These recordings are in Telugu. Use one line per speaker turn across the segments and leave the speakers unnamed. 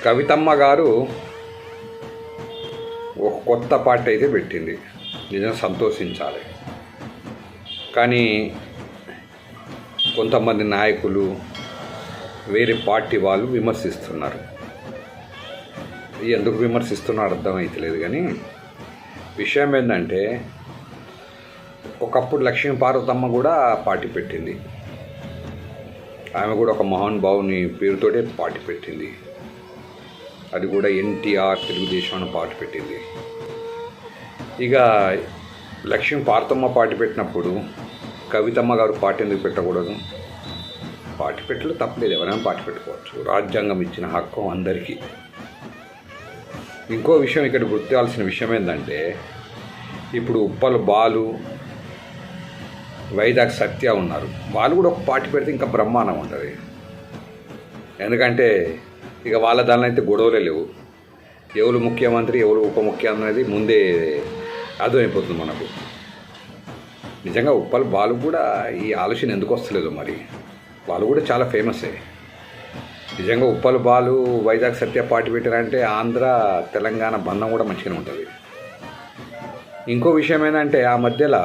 కవితమ్మ గారు ఒక కొత్త పార్టీ అయితే పెట్టింది. నిజంగా సంతోషించాలి. కానీ కొంతమంది నాయకులు వేరే పార్టీ వాళ్ళు విమర్శిస్తున్నారు. ఎందుకు విమర్శిస్తున్నారో అర్థమవుతలేదు. కానీ విషయం ఏంటంటే, ఒకప్పుడు లక్ష్మీ పార్వతమ్మ కూడా పార్టీ పెట్టింది. ఆమె కూడా ఒక మహాన్ భావుని పేరుతోటే పార్టీ పెట్టింది. అది కూడా ఎన్టీఆర్ తెలుగుదేశం అనే పార్టీ పెట్టింది. ఇక లక్ష్మీ పార్వతమ్మ పార్టీ పెట్టినప్పుడు కవితమ్మ గారు పార్టీ ఎందుకు పెట్టకూడదు? పార్టీ పెట్టలు తప్పలేదు, ఎవరైనా పార్టీ పెట్టుకోవచ్చు. రాజ్యాంగం ఇచ్చిన హక్కు అందరికీ. ఇంకో విషయం ఇక్కడ గుర్తించాల్సిన విషయం ఏంటంటే, ఇప్పుడు ఉప్పల్ బాలు, వైజాగ్ సత్య ఉన్నారు. వాళ్ళు కూడా ఒక పార్టీ పెడితే ఇంకా బ్రహ్మాండం ఉంటుంది. ఎందుకంటే ఇక వాళ్ళ దానిలో అయితే గొడవలే లేవు. ఎవరు ముఖ్యమంత్రి ఎవరు ఉప ముఖ్యమంత్రి అనేది ముందే అర్థమైపోతుంది మనకు. నిజంగా ఉప్పల్ బాలు కూడా ఈ ఆలోచన ఎందుకు వస్తలేదు మరి? వాళ్ళు కూడా చాలా ఫేమసే. నిజంగా ఉప్పల్ బాలు వైజాగ్ సత్య పార్టీ పెట్టారంటే ఆంధ్ర తెలంగాణ బంధం కూడా మంచిగానే ఉంటుంది. ఇంకో విషయం ఏంటంటే, ఆ మధ్యలో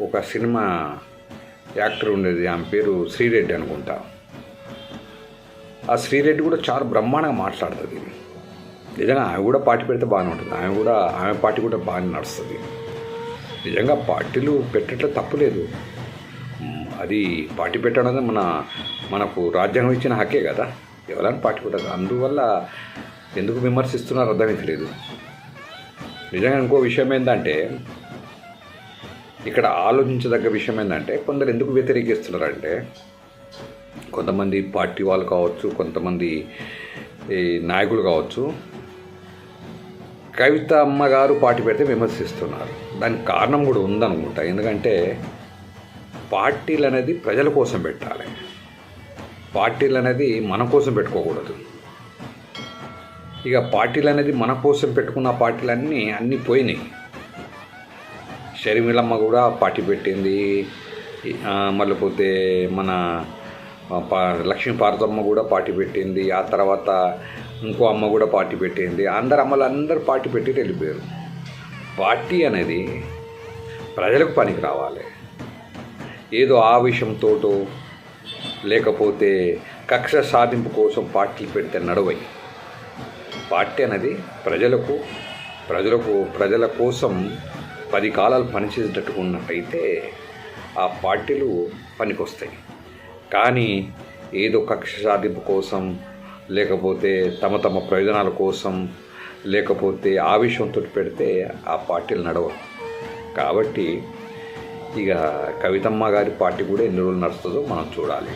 ఒక సినిమా యాక్టర్ ఉండేది, ఆమె పేరు శ్రీరెడ్డి అనుకుంటా. ఆ శ్రీరెడ్డి కూడా చాలా బ్రహ్మాండంగా మాట్లాడుతుంది. నిజంగా ఆమె కూడా పార్టీ పెడితే బాగానే ఉంటుంది. ఆమె పార్టీ కూడా బాగానే నడుస్తుంది. నిజంగా పార్టీలు పెట్టట్లో తప్పులేదు. అది పార్టీ పెట్టడం మనకు రాజ్యాంగం ఇచ్చిన హక్కే కదా. ఎవరైనా పార్టీ పెట్టదు. అందువల్ల ఎందుకు విమర్శిస్తున్నారో అర్థమవుతలేదు. నిజంగా ఇంకో విషయం ఏంటంటే, ఇక్కడ ఆలోచించదగ్గ విషయం ఏంటంటే, కొందరు ఎందుకు వ్యతిరేకిస్తున్నారంటే, కొంతమంది పార్టీ వాళ్ళు కావచ్చు, కొంతమంది నాయకులు కావచ్చు, కవితమ్మ గారు పార్టీ పెడితే విమర్శిస్తున్నారు. దానికి కారణం కూడా ఉందనుకుంటా. ఎందుకంటే పార్టీలు అనేది ప్రజల కోసం పెట్టాలి. పార్టీలు అనేది మన కోసం పెట్టుకోకూడదు. ఇక పార్టీలు అనేది మన కోసం పెట్టుకున్న పార్టీలన్నీ పోయినాయి. షర్మిలమ్మ కూడా పార్టీ పెట్టింది. మళ్ళీ పోతే మన లక్ష్మీ పార్వతమ్మ కూడా పార్టీ పెట్టింది. ఆ తర్వాత ఇంకో అమ్మ కూడా పార్టీ పెట్టింది. అందరూ పార్టీ పెట్టి వెళ్ళిపోయారు. పార్టీ అనేది ప్రజలకు పనికి రావాలి. ఏదో ఆవేశంతోటో లేకపోతే కక్ష సాధింపు కోసం పార్టీలు పెడితే నడవై. పార్టీ అనేది ప్రజల కోసం 10 కాలాలు పనిచేసేటట్టుకున్నట్టయితే ఆ పార్టీలు పనికొస్తాయి. కానీ ఏదో కక్ష సాధింపు కోసం, లేకపోతే తమ ప్రయోజనాల కోసం, లేకపోతే ఆవేశంతో పెడితే ఆ పార్టీలు నడవవు. కాబట్టి ఇక కవితమ్మ గారి పార్టీ కూడా ఎన్ని రోజులు నడుస్తుందో మనం చూడాలి.